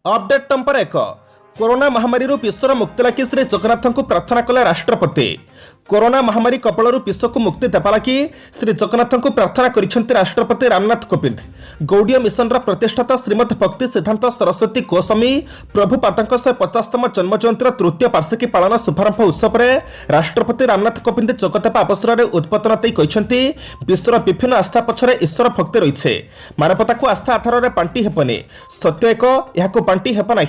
Update number 1 corona महामारी विश्वर मुक्ति लगी श्री जगन्नाथ को प्रार्थना कले राष्ट्रपति। कोरोना महामारी कपलू विश्व को मुक्ति देवा लगी श्री जगन्नाथ को प्रार्थना कर राष्ट्रपति रामनाथ कोविंद। गौड़ीय मिशन प्रतिष्ठाता श्रीमद भक्ति सिद्धांत सरस्वती गोस्वामी प्रभुपाद 150तम जन्म जयंती तृतीय वार्षिकी पालन शुभारंभ उत्सव में राष्ट्रपति रामनाथ कोविंद जोगदेवा अवसर में उद्बोधन देई कहते विश्वर विभिन्न आस्था पछरे ईश्वर भक्ति रही मानवता को आस्था आधार में बांटी हेबनी सत्य एक यहाँ बांटी हेब ना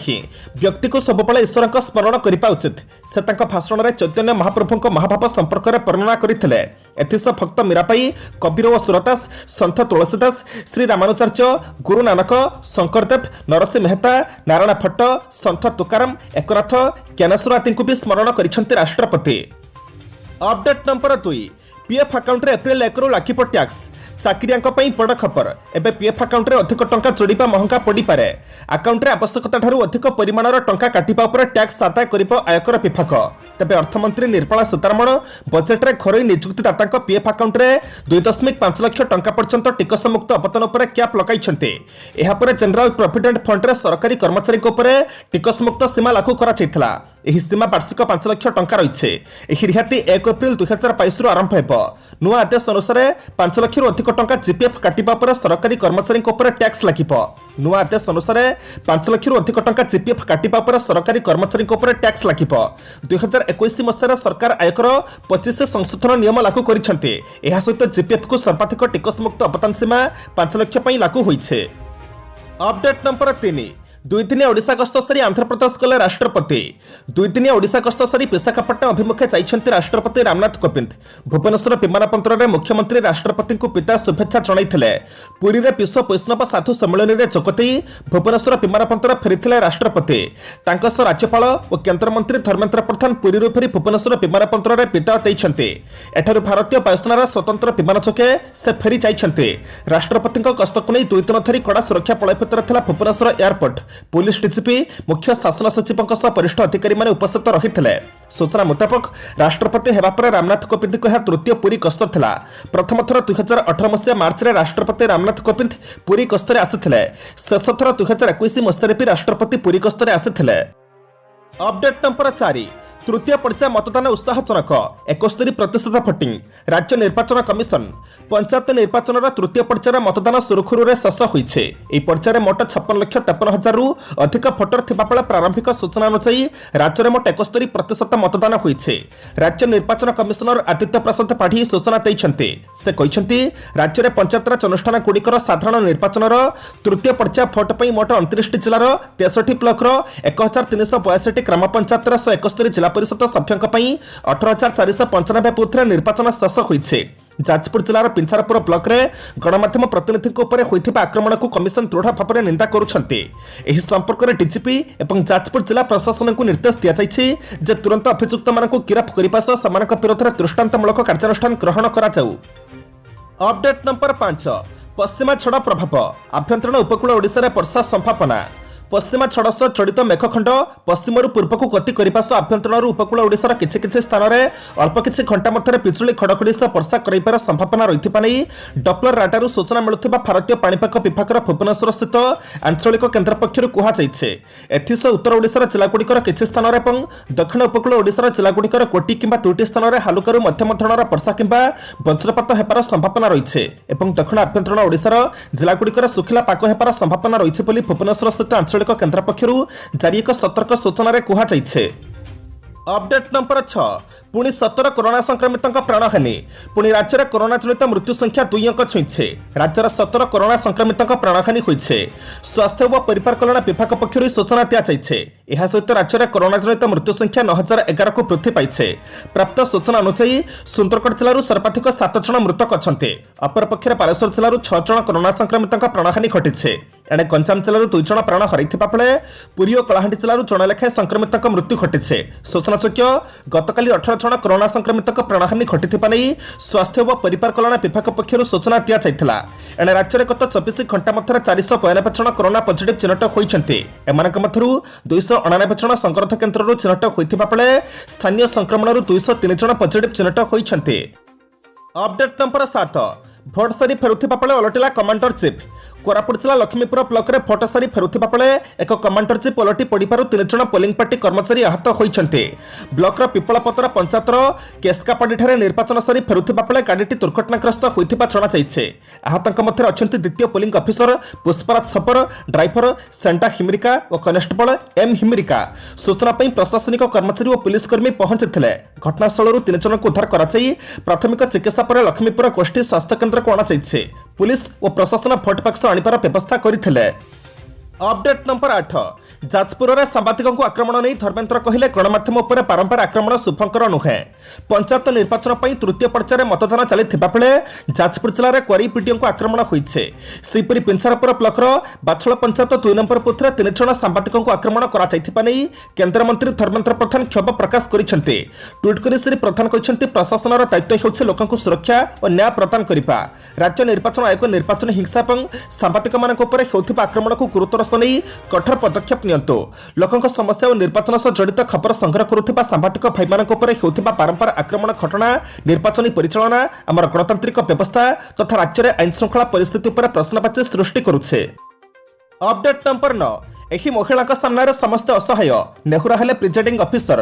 व्यक्ति को सबुबले ईश्वर स्मरण करने उचित से भाषण में चैतन्य महाप्रभु महाभाव संपर्क में वर्णना करते एथिस भक्त मीराबाई कबीर और सुरदास सन्थ तुलसीदास श्री रामानुचार्य गुरु नानक शंकरदेव नरसिंह मेहता नारायण भट्ट सन्थ तुकाराम एकनाथ ज्ञानेश्वर आदि को भी स्मरण कर राष्ट्रपति। Update number 2 PF account April 1 रु लागिब टैक्स चाकरिया बड़ खबर एवं पीएफ अकाउंट अधिक टंका जोड़ा महंगा पड़ पारे अकाउंट आवश्यकता अधिक परिमाणर टंका काटिबा उपर टैक्स आदाय करिब आयकर विभाग। तेबे अर्थमंत्री निर्मला सीतारमण बजेट रे घरोई नियुक्तिदाता पीएफ अकाउंट रे 2.5 लाख टंका पर्यंत टिकस मुक्त अवतन उपर कैप लगाइछन्ते। एहा परे जनरल प्रोविडेंट फंड रे सरकारी कर्मचारी उपर टिकस मुक्त सीमा लागू करा जायतिला। एही सीमा वार्षिक 5 लाख टंका रहिछे। एही रिहाती 1 एप्रिल 2022 रु आरंभ हेबो। नुआ आदेश अनुसार 5 लाख रु अधिक टंका जीपीएफ काटिबा पर सरकारी कर्मचारी उपर टैक्स लागिबो। नुआ आदेश अनुसार 5 लाख रु अधिक टंका जीपीएफ काटिबा पर सरकारी कर्मचारी उपर टैक्स लागिबो। 2021 मसीह सरकार आयकर 25 संशोधन नियम लागू करिसेंते। एहा सहित जीपीएफ को सर्वाधिक टिकस मुक्त अवदान सीमा 5 लाख पई लागू होइछे। अपडेट नंबर 3 दुई दिनिया ओडिशा गस्त सारी आंध्र प्रदेश गले राष्ट्रपति। दुई दिनिया ओडिशा गस्त सारी विशाखापट्टनम अभिमुखे जाइछन्ति राष्ट्रपति रामनाथ कोविंद। भुवनेश्वर विमानबंदर में मुख्यमंत्री राष्ट्रपति को पिता शुभेच्छा जणाइथिले। पुरी रे विश्व वैष्णव साधु सम्मेलन में जोगदेई भुवनेश्वर विमानबंदर फेरिथिले राष्ट्रपति। तांका सह राज्यपाल और केन्द्रमंत्री धर्मेन्द्र प्रधान पुरी फेरी भुवनेश्वर विमानबंदर में विदाय देइछन्ति। एठारु भारतीय वायुसेनार स्वतंत्र विमान जोगे से फेरी जाइछन्ति। राष्ट्रपति गस्त को नहीं 2 दिन धरी कड़ा सुरक्षा पड़े भितर थिला भुवनेश्वर एयरपोर्ट। पुलिस डीजीपी मुख्य शासन सचिव वरिष्ठ अधिकारी माने उपस्थित रही। सूचना मुताबक राष्ट्रपति हेबा पर रामनाथ कोविंद को यह तृतीय पुरी गस्त थिला। प्रथम थर 2018 मसीहा मार्च रे राष्ट्रपति रामनाथ कोविंद पुरी गस्त रे आसिथिले। शेष थर 2021 मसीहा रे राष्ट्रपति पुरी गस्त रे आसिथिले। अपडेट नंबर 4 तृतीय पर्याय मतदान उत्साहजनक 71% भोटिंग। राज्य निर्वाचन कमिशन पंचायत निर्वाचन तृतीय पर्यायर मतदान सुरखुरु शेष होइछे। एही पर्यायर मोट 56,53,000 रु अधिक भोटर थिबा बेले प्रारंभिक सूचना अनुसार राज्य में मोट 71% मतदान होइछे। राज्य निर्वाचन कमिशनर आदित्य प्रसाद पाढ़ी सूचना दैछन्ते। से कहिसन्ति राज्य में पंचायत राज अनुष्ठान गुड़िकर साधारण निर्वाचन तृतीय पर्याय भोट पई मोट 29 जिलार 63 ब्लॉक 1362 ग्राम पंचायत 171 जिला परिषद सभ्यों 18,495 बूथ निर्वाचन शेष होइछे। जाजपुर जिलार पिंछारपुर ब्लॉक रे गणमाध्यम प्रतिनिधि होइथिबा आक्रमण को कमिशन दृढ़ भाव में निंदा करुछन्ते। एही संपर्क में डीजीपी एवं जाजपुर जिला प्रशासन को निर्देश दिया जायछि जे तुरंत अभियुक्त मानकु गिरफ्त करिबा सह समानक विरोध दृष्टांतमूलक कार्यानुष्ठान ग्रहण करा जाऊ। अपडेट नंबर 5 पश्चिमा छड़ प्रभाव आभ्यंतरण उपकूल ओडिशा रे वर्षा संभावना। पश्चिमा छड़ सह जड़ित मेघखंड पश्चिम पूर्व को गति करने सह आभ्यंतरण उपकूल ओडिशार किछि स्थान में अल्प किछि घंटा मध्य बिजुली घड़घड़ी सह वर्षा करार संभावना रही डप्लर राडारु सूचना मिलुथिबा भारतीय पाणीपाग विभाग भुवनेश्वर स्थित आंचलिक केन्द्र पक्षर कहुଯାଇଛି। एथिस उत्तर ओडिशार जिलागुड़िकर किछि स्थान और दक्षिण उपकूल ओडिशार जिलागुड़िकर गोटी किंबा 2टी स्थान में हालुकारू मध्यम धरणर वर्षा किंबा वज्रपात हेबार संभावना रही और दक्षिण आभ्यंतरण ओडिशार जिलागुड़िकर सुखिला पाग हेबार संभावना रही बोली भुवनेश्वर स्थित केन्द्र पक्षर जारी एक सतर्क सूचना रे कहुଯାଇଛି। अपडेट नंबर 6 पुणी 17 कोरोना संक्रमित प्राणहानि। पुणी राज्य में कोरोना जनित मृत्यु संख्या 2 अंक छुईछे। राज्यर 17 कोरोना संक्रमित प्राणहानि होइछे। स्वास्थ्य और परिवार कल्याण विभाग पक्षर सूचना दिया जाइछे। एहा सहित राज्य में कोरोना जनित मृत्यु संख्या 9,011 को वृद्धि पाइछे। प्राप्त सूचना अनुसार सुंदरगढ़ जिलूर सर्वाधिक 7 जन मृतक अछन्ते। अपरपक्षे बालेश्वर जिलूर 6 जन कोरोना संक्रमित प्राणहानि घटिछे। एणे गंजाम जिलूर 2 जन प्राण हरैथिबा बेले पुरी और कलाहांडी जिलूर जण लेखाएं संक्रमित मृत्यु घटिछे। सूचनायोग्य गतकाली 18 जन कोरोना संक्रमित प्राणहानि घटिथिबा नै स्वास्थ्य और परिवार कल्याण विभाग पक्षर सूचना दिया जाइथिला। एणे राज्य में गत 24 घंटा मध्य 492 जन कोरोना पॉजिटिव चिन्हट होइछन्ते। एमानक मध्यरु 299 जन संगरोध केन्द्रରୁ चिन्हट होइथिबा बेले स्थानीय संक्रमणରୁ 203 जन पॉजिटिव चिन्हट होइछन्ते। अपडेट नंबर 7 भोट सारी फेरुथिबा बेले ओलटिला कमांडर चिफ। कोरापुट जिला लक्ष्मीपुर ब्लॉक रे फोटो सारी फेरुथिबा बेले एक कमांडर जी पलटी पड़िबारु 3 जण पोलिंग पार्टी कर्मचारी आहत होइछन्ते। ब्लॉक रो पिपलपतर पंचायतर केस्कापाड़ी ठारे निर्वाचन सारी फेरुथिबा बेले गाड़ीटी दुर्घटनाग्रस्त होइथिबा जणा जाइछे। आहतଙ୍କ ମଧ୍ୟରେ ଅଛନ୍ତି ଦ୍ୱିତୀୟ polling officer Pushparaj super, driver ସେଣ୍ଟା Himirika ଓ କନେଷ୍ଟବଳ ଏମ୍ ହିମିରିକା। ସୂଚନା ପାଇଁ ପ୍ରଶାସନିକ କର୍ମଚାରୀ ଓ ପୁଲିସ କର୍ମୀ ପହଞ୍ଚିଥିଲେ। ଘଟଣାସ୍ଥଳରୁ 3 ଜଣଙ୍କୁ ଉଦ୍ଧାର କରାଯାଇ ପ୍ରାଥମିକ ଚିକିତ୍ସା ପରେ ଲକ୍ଷ୍ମୀପୁର ଗୋଷ୍ଠୀ ସ୍ୱାସ୍ଥ୍ୟ କେନ୍ଦ୍ରକୁ ଅଣାଯାଇଛି। पुलिस और प्रशासन भोट पक्ष आनिबार व्यवस्था करथिले। अपडेट नंबर 8 जाजपुर में सांबादिकों को आक्रमण नहीं धर्मेन्द्र कहले गणमाध्यम उपर बारंबार आक्रमण शुभंकर नुहे। पंचायत निर्वाचन पर तृतीय पर्यायर मतदान चली बेले जाजपुर जिले में क्वारी पीडीओ को आक्रमण होइछे। सेहीपरि पिंछारपुर ब्लॉक बाछल पंचायत 2 नंबर बुथ्रे 3 जण सांबादिकों को आक्रमण करा केन्द्रमंत्री धर्मेन्द्र प्रधान क्षोभ प्रकाश करिसेंते। ट्वीट कर श्री प्रधान कहते प्रशासन दायित्व होउछे लोकंकु सुरक्षा और न्याय प्रदान करिबा। राज्य निर्वाचन आयोग निर्वाचन हिंसा और सांबादिक मानक उपर हेउथिबा आक्रमण को गुरुतर सह नहीं कठोर पदक्षेप लोकों समस्या और निर्वाचन सह जड़ित खबर संग्रह करुवा सांबादिक भाई होता बारंबार आक्रमण घटना निर्वाचन परिचालना आमर गणतांत्रिक व्यवस्था तथा राज्य में आईन श्रृंखला परिस्थिति पर प्रश्नवाची सृष्टि करुछे। अपडेट नंबर 9 एही महिला सामने समस्त असहाय नेहुरा हेले प्रिजाइडिंग ऑफिसर।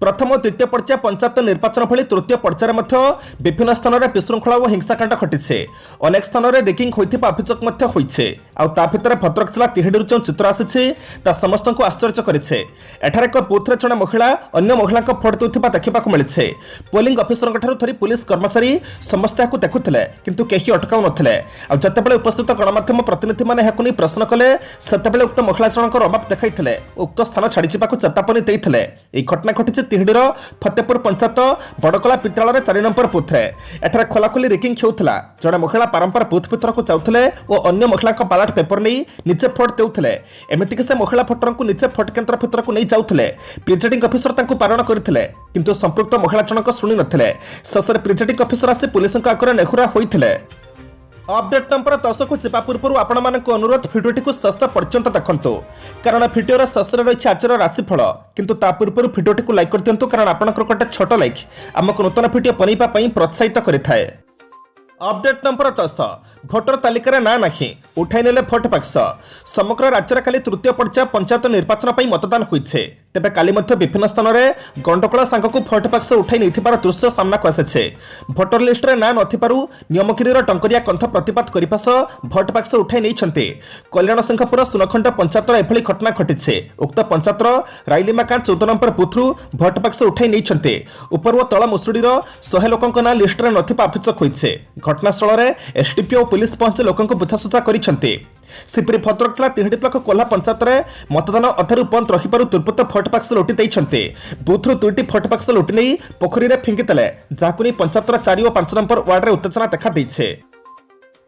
प्रथम और द्वितीय पर्याय पंचायत निर्वाचन भली तृतीय पर्यायर विभिन्न स्थान में विशृंखला और हिंसाकांड घटी अनेक स्थान में रेगिंग होइथिबा अभियोग होइछे। ता भितर भद्रक जिला तिहिडीरु जो चित्र आसी ता समस्त को आश्चर्य करिछे। एठार एक बुथ्रे जड़े महिला अन्य महिला भोट देउथिबा देखा मिले। पोलिंग ऑफिसर धरी पुलिस कर्मचारी समस्त याकु देखुथिले किंतु केही अटकाउ नथिले। जतेबेले उपस्थित गणमाध्यम प्रतिनिधि माने याकु नै प्रश्न कले सेतेबेले उक्त महिला जनकर अभाव देखाइथिले उक्त स्थान छाड़ी जाबाकु चेतावनी देइथिले। एही घटना घटिছে तिहिडीर फतेपुर पंचायत बड़कला पित्रालय 4 नंबर बुथ्रे। एठार खोलाखोली रेकिंग हेउथिला। जड़े महिला बारंबार बुथ भितरकु जाउथिले और अन्य महिला बालाट पेपर नहीं निजे भोट देउथिले। एमितिक से महिला भोटर को निजे भोट केन्द्र भितरकु नहीं जाउथिले। प्रिजाइडिंग ऑफिसर तांकु बारण करथिले किंतु संपृक्त महिला जनक शुणी नथिले। शेषरे प्रिजाइडिंग ऑफिसर आसी पुलिसक आगरे नेहुरा होइथिले। अपडेट नंबर 10 को जीवा पूर्व आपण मानक अनुरोध भिडियोटी को शेष पर्यंत देखंतु कारण भिडियोर शेष रही आज राशिफल किंतु ता पूर्व भिडियोटी को लाइक कर दियंतु कारण आपनकर गोटे छोट लाइक आमको नूतन भिडियो बनैबा पई प्रोत्साहित करिथाए। अपडेट नंबर 10 भोटर तालिकार ना नहीं उठाई नेले भोट पक्ष। समग्र राज्य काली तृतीय पर्याय पंचायत निर्वाचन पर मतदान होइछे। तेबे काली मध्य विभिन्न स्थान में गंडकोला सांगकु भोट पक्ष उठाई नैथिबार दृश्य सामना को आसेछे। भोटर लिस्ट रे ना नथिबारु नियमगिरीर टंकरिया कंथ प्रतिबाद करिबा सह भोट पक्ष उठाई नैछन्ते। कल्याण सिंहपुर सुनखंड पंचायत एभली घटना घटिछे। उक्त पंचायत राइलिमाकां 14 नंबर बुथ्रु भोट पक्ष उठाई नैछन्ते। उपर व तळ मुसुडीर 100 लोकंक ना लिस्ट रे नथिबा अभियोग होइछे। घटनास्थल में एसडीपीओ पुलिस पहुंचे लोकों को बुझासुझा करिसेंते। सेपरि भद्रक जिला तिहिडी ब्लॉक कोल्हा पंचायत में मतदान अधारू बंद रहिबारु दुर्बृत्त भोट पक्ष लुटि दैछन्ते। बुथ्रु 2टी भोट पक्ष लुटि नै पोखरी रे फिंगिदेले जाहाकु नै पंचायतर 4 और 5 नंबर वार्ड रे उत्तेजना देखा दैछे।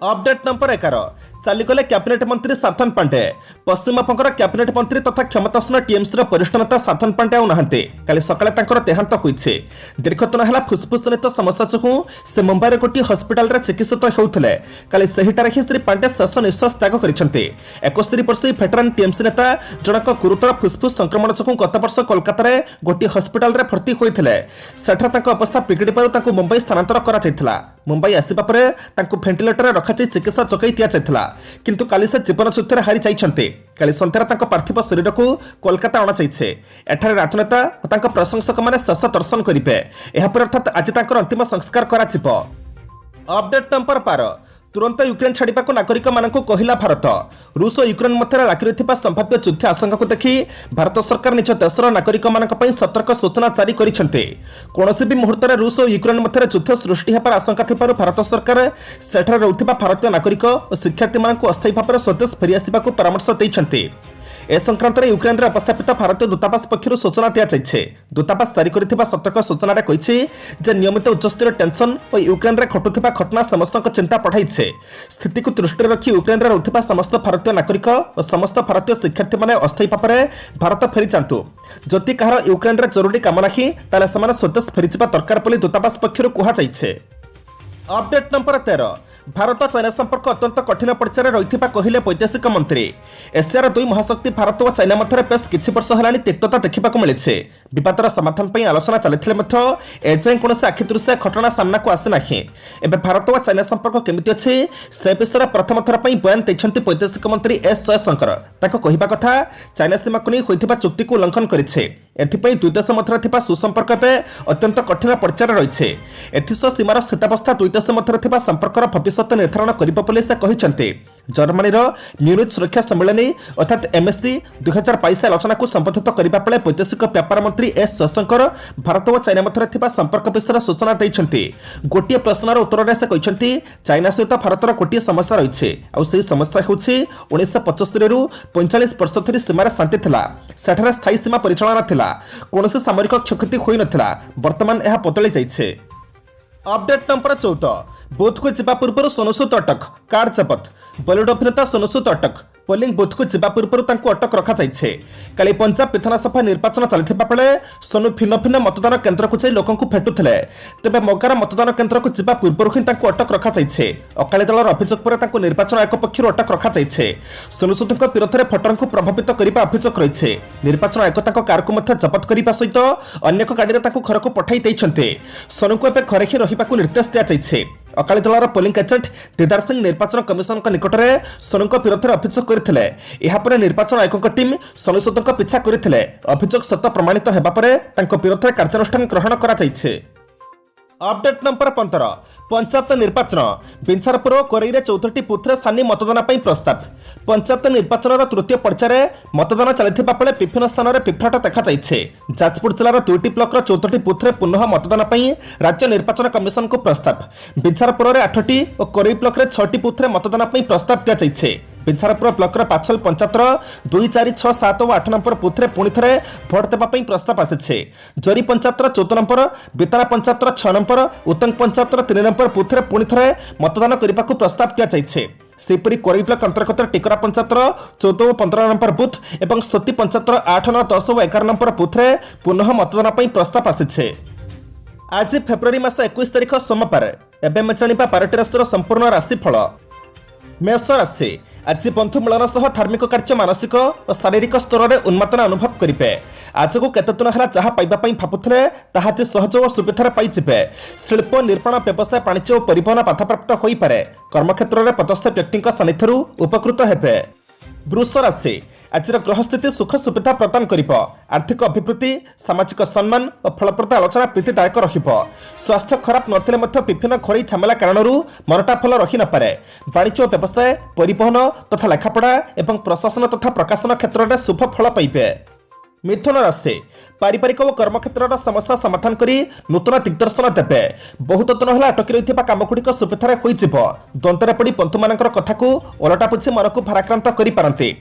अपडेट नंबर 11 चालीगले कैबिनेट मंत्री साधन पांडे। पश्चिमबंगर कैबिनेट मंत्री तथा क्षमतासीन टीएमसी वरिष्ठ नेता साधन पांडे आउ नहांते। काली सकाळे तांकर देहांत होइछे। दीर्घदिन हेला फुसफुस जनित समस्या जोगु से मुंबई रे गोटी हॉस्पिटल रे चिकित्सित हेउथिले। काली सेहिटारे ही श्री पांडे शेष निश्वास त्याग करिसेंते। 71 वर्षीय वेटरान टीएमसी नेता जनक गुरुतर फुसफुस संक्रमण जोगु गत वर्ष कोलकाता रे गोटी हॉस्पिटल रे भर्ती होइथिले। सेठा तांको अवस्था बिगड़िबारु तांको मुंबई स्थानांतर करा जायथिला। मुंबई आसीबा परे तांको भेंटिलेटर रे रखाई चिकित्सा चोकई दिया जायथिला किंतु काली से जीवन युद्ध हारी जाइछन्ते। काली संध्यार तांको पार्थिव शरीर को कोलकाता अणा जाइछे। एठारे राजनेता और तांको प्रशंसक माने शेष दर्शन करिवे। एहा पर अर्थात आज तांकर अंतिम संस्कार करा जिवो। अपडेट नंबर 12 तुरंत यूक्रेन छाड़िबा को नागरिक मानकु कहिला भारत। रूस और यूक्रेन मध्य लागि रहिथिबा संभाव्य युद्ध आशंका को देखि भारत सरकार निज देशर नागरिक मानक पई सतर्क सूचना जारी करिसेंते। कोनोसी भी मुहूर्त रे रूस और यूक्रेन मध्य युद्ध सृष्टि हेबार आशंका थिबारु भारत सरकार सेठारे रहुथिबा भारतीय नागरिक और शिक्षार्थी मानकु अस्थायी भाव में स्वदेश फेरी आसिबा को परामर्श दैछन्ते। ए संक्रांत में यूक्रेन रे अवस्थापित भारतीय दूतावास पक्षर सूचना दिया जाइछे। दूतावास जारी करिथिबा सतर्क सूचना रे कहिछे जे नियमित उच्चस्तरीय टेंशन और यूक्रेन रे घटुथिबा घटना समस्त चिंता पठाइछे। स्थिति को दृष्टि रखी यूक्रेन रे रहुथिबा समस्त भारतीय नागरिक और समस्त भारतीय शिक्षार्थी माने अस्थायी भाव में भारत फेरी जांतु। जदि कहार यूक्रेन रे जरूरी काम नाही ताले समान स्वदेश फेरी जिबा दरकार बोली दूतावास पक्षर कुहा जाइछे। अपडेट नंबर 13 भारत चाइना संपर्क अत्यंत कठिन पर्यायर रही कहले वैदेशिक मंत्री। एशियार दुई महाशक्ति भारत और चाइना मध्य बेस किछि वर्ष हेलानी तिक्तता देखा मिली। विवादर समाधान पर आलोचना चलते एजाए कौन आखिदृश्य घटना सामना को आसी ना। एवं भारत और चाइना संपर्क केमिति अच्छी से विषय प्रथम थर पर बयान देते वैदेशिक मंत्री एस जयशंकर। कहवा कथा चाइना सीमा को नहीं होता चुक्ति को उल्लंघन करे। एथिपाई दुई देश मध्य सुसंपर्क अत्यंत कठिन पर्यायर रही। एथिसह सीमार स्थितावस्था दुई देश मध्य संपर्कर भविष्य निर्धारण कर से कहते। जर्मनी म्यूनिच सुरक्षा सम्मेलन अर्थात एमएससी 2022 आलोचना को संबोधित करने बेले वैदेशिक व्यापार मंत्री एस जयशंकर भारत और चाइना मध्य संपर्क विषय सूचना देते। गोटे प्रश्नर उत्तर से कहते चाइना सहित भारतर गोटे समस्या रही आई समस्या हूँ 1975 रु 45 वर्ष धरी सीमार शांति थिला। सेठारे स्थायी सीमा परिचालना थिला। कौन सामरिक क्षति होई नथिला। वर्तमान यह बदली जाइछे। अपडेट नंबर 14 बूथ को जीवा पूर्व सोनू सूद अटक कार्ड जबत। बॉलीवुड अभिनेता सोनू सूद अटक पोलिंग बूथ को जीवा पूर्व अटक रखा जाइछे। काली पंजाब विधानसभा निर्वाचन चलथिबा बेले सोनू भिन्न भिन्न मतदान केन्द्र को जाई लोकंकु भेटुथिले। तेबे मोगार मतदान केन्द्र को जीवा पूर्व ही अटक रखा जाइछे। अकाली दलर अभियोग पर निर्वाचन आयोग पक्षर अटक रखा जाइछे। सोनू सूद विरोध में भोटर को प्रभावित करने अभियोग रही। निर्वाचन आयोग कार को जबत करने सहित अन्य गाड़ी में घर को पठाई देते। सोनू को एवं घरे ही रहा निर्देश दी जाइछे। अकाली दलर पोलिंग एजेंट दीदार सिंह निर्वाचन कमिशन निकट में सोनू विरोध में अभियोग करते। यापर निर्वाचन आयोग टीम सोनू सूद पिछा करते। अभियोग सत प्रमाणित होगा पर विरोध में कार्यानुष्ठान ग्रहण कर। अपडेट नंबर 15 पंचायत निर्वाचन बिंछारपुर और कोरई 14टी बुथ्रे सानी मतदान प्रस्ताव। पंचायत निर्वाचन तृतीय पर्यायर मतदान चलता बेले विभिन्न स्थान में विभ्राट देखा जाइछे। जाजपुर जिलार 2टी ब्लॉक 14टी बुथ्रे पुनः मतदान राज्य निर्वाचन कमिशन को प्रस्ताव। बिंछारपुर में 8टी और कोरई ब्लॉक 6टी बुथ्रे मतदान प्रस्ताव दी जाइछे। बिंछारपुर ब्लॉकर पाछल पंचायतर 2, 4, 6, 7 और 8 नंबर बुथ्रे पुणी थे भोट देवाई प्रस्ताव आसी। जरी पंचायतर 14 नंबर, बेताना पंचायतर 6 नंबर, उतंग पंचायतर 3 नंबर बुथ्रे पुणी थे मतदान करने को प्रस्ताव दी जाइछे। सेपरी कोरई ब्लॉक अंतर्गत टिकरा पंचायतर 14 और 15 नंबर बुथ एवं सती पंचायतर 8, 9, 10 और 11 नंबर बुथ्रे पुनः मतदान प्रस्ताव आसी। आज फेब्रुआरी मास 21 तारिख सोमवार। एवं जानिबा 12टी राशिर संपूर्ण राशिफल। मेष राशि आज बंधु मिलन सह धार्मिक कार्य मानसिक और शारीरिक स्तर में उन्मादना अनुभव करेंगे। आज को केते दिन है जहाँ पाइबापी भावुले ताहा सहज और सुविधार पाइबे। शिल्प निर्माण व्यवसाय वाणिज्य और परिवहन बाधाप्राप्त हो पारे। कर्मक्षेत्र में पदस्थ व्यक्ति सानिध्य उपकृत हेबे। वृष राशि आज ग्रहस्थिति सुख सुविधा प्रदान करिब। आर्थिक अभिवृद्धि सामाजिक सम्मान और फलप्रद आलोचना प्रीतिदायक रहिब। स्वास्थ्य खराब नथिले मध्य विभिन्न घरोई झमेला कारण मनटा फल रही नपे। वाणिज्य व्यवसाय परिवहन तथा लेखापढ़ा एवं प्रशासन तथा प्रकाशन क्षेत्र में शुभ फल पाइबे। मिथुन राशि पारिवारिक और कर्मक्षेत्र समस्या समाधान करी नूतन दिग्दर्शन देवे। बहुत दिन है अटकी रही कामगुड़िक सुविधार हो द्वंद्वर पड़ी बंधु मान कथा को ओलटा बुझी मन को भाराक्रांत करें।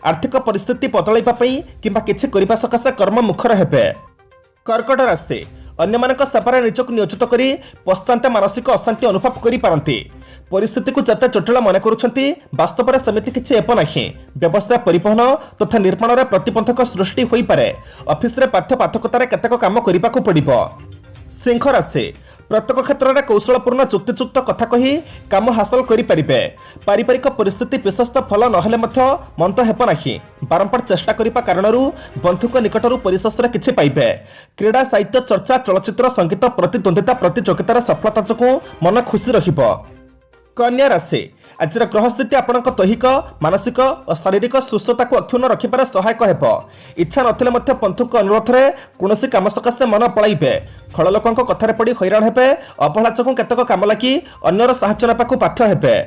आर्थिक परिस्थिति बदलवाई किंबा किछि करिबा सकाशे कर्म मुखर हेबे। कर्कट राशि अन्य सेवार निजक नियोजित करी पश्चाते मानसिक अशांति अनुभव करि पारंती। परिस्थिति को जते जटिल मन करुछंती वास्तव में सेमिति किछि एप नाही। व्यवसाय परिवहन तथा निर्माण में प्रतिबंधक सृष्टि होई पारे। ऑफिस रे बाध्यबाधकतार केतेक काम करिबाकू पड़िबो। सिंह राशि प्रत्येक क्षेत्र में कौशलपूर्ण चुक्तियुक्त कथा कही काम हासिल करें। पारिवारिक परिस्थिति विशेष भल नहेले मंत हेब नहीं। बारंबार चेष्टा करने कारण बंधुक निकटर परिशेष किछि पाइबे। क्रीड़ा साहित्य चर्चा चलचित्र संगीत प्रतिद्वंदिता प्रतियोगितार सफलता जो मन खुशी रहिबो। कन्या राशि आज ग्रहस्थिति आपण दैहिक मानसिक और शारीरिक सुस्थता को अक्षुण्ण रखिबार सहायक हेब। इच्छा नथिले मध्य बंधु अनुरोध में कौन काम सकाशे मन पलाइबे। खल लोकों कथार पड़ी हैरान हेबे। अवहेला जो केतक काम लगी अन्यर साहाय्य नापाकू बाध्य हेबे।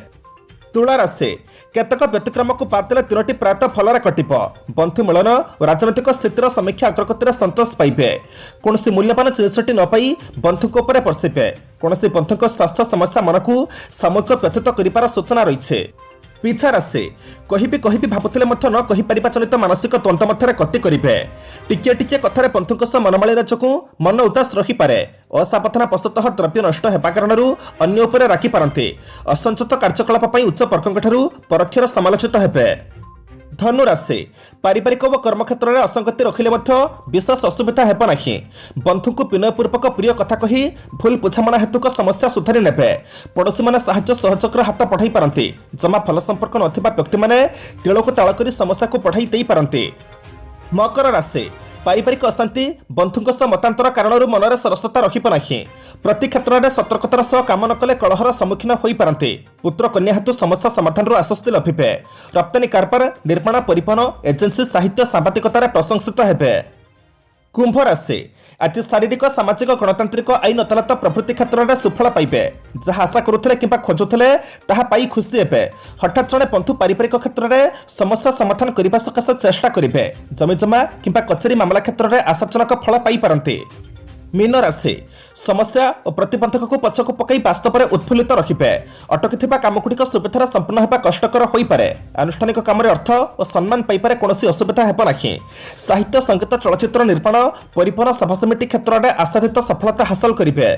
तुला राशि केतक व्यतिक्रम को बाद देले 3टी प्रायतः फलरे कटिब। बंधु मिलन और राजनैतिक स्थितिर समीक्षा अग्रगतिर संतोष पाइबे। कौन मूल्यवान जिनसटी न पाई बंधु बर्षिबे। कौन बंधु स्वास्थ्य समस्या मन को सामूहिक व्यथित कर सूचना रही। पिछा राशि कहि भावुले न कहीपर जनित मानसिक द्वंद्व मध्य गति करेंगे। टिके टिके कथार बंधु मनमालिन जो मन उदास रही पारे। असावधान वशतः द्रव्य नष्ट होगा कारण अन्य उपर राखी पारती। असंचित कार्यकलाप उच्च वर्गों परोक्षर समालोचित हेबे। धनु राशि पारिवारिक व कर्मक्षेत्र में असंगति रखिले विशेष असुविधा हेब नहीं। बंधु को विनयपूर्वक प्रिय कथा कही भूल बुझामणा हेतुक समस्या सुधारी नेबे। पड़ोशी मैंने साहाय्य सहयोगर हाथ पठाई पारती। जमा फल संपर्क नथिबा व्यक्ति मैंने तिलक ताल कर समस्या को पठाई दे पारती। मकर राशि पारिवारिक अशांति बंधुଙ୍କ सह मतांतर कारण मनरे सरसता रखिब नहीं। प्रति क्षेत्र में सतर्कतार सह काम न कले कलहर सम्मुखीन होई पारती। पुत्र कन्या हेतु समस्या समाधान आश्वस्ति लभिबे। रप्तानी कारबार निर्माण परिवहन एजेंसी साहित्य सांबादिकतार प्रशंसित हेबे। कुंभ राशि आज शारीरिक सामाजिक गणतांत्रिक आईन अदालत प्रभृति क्षेत्र में सुफल पाइबे। जहाँ आशा करुले कि खोजुले ताहा पाई खुशी हेबे। हठात जड़े बंधु पारिवारिक क्षेत्र में समस्या समाधान करने सकाशे चेष्टा करेंगे। जमीजमा किंबा कचेरी मामला क्षेत्र में आशाजनक फल पाई पारती। मीन राशि समस्या और प्रतिबंधक को पछक पकई वास्तव में उत्फुल्लित रखिबे। अटकी कामगुड़िक सुविधार संपूर्ण होगा कष्टकर हो पारे। आनुष्ठानिक काम अर्थ और सम्मान पाइबारे कौन असुविधा हेब नहीं। साहित्य संगीत चलचित्र निर्माण परिवहन सभा समिति क्षेत्र में आशातीत सफलता हासिल करेंगे।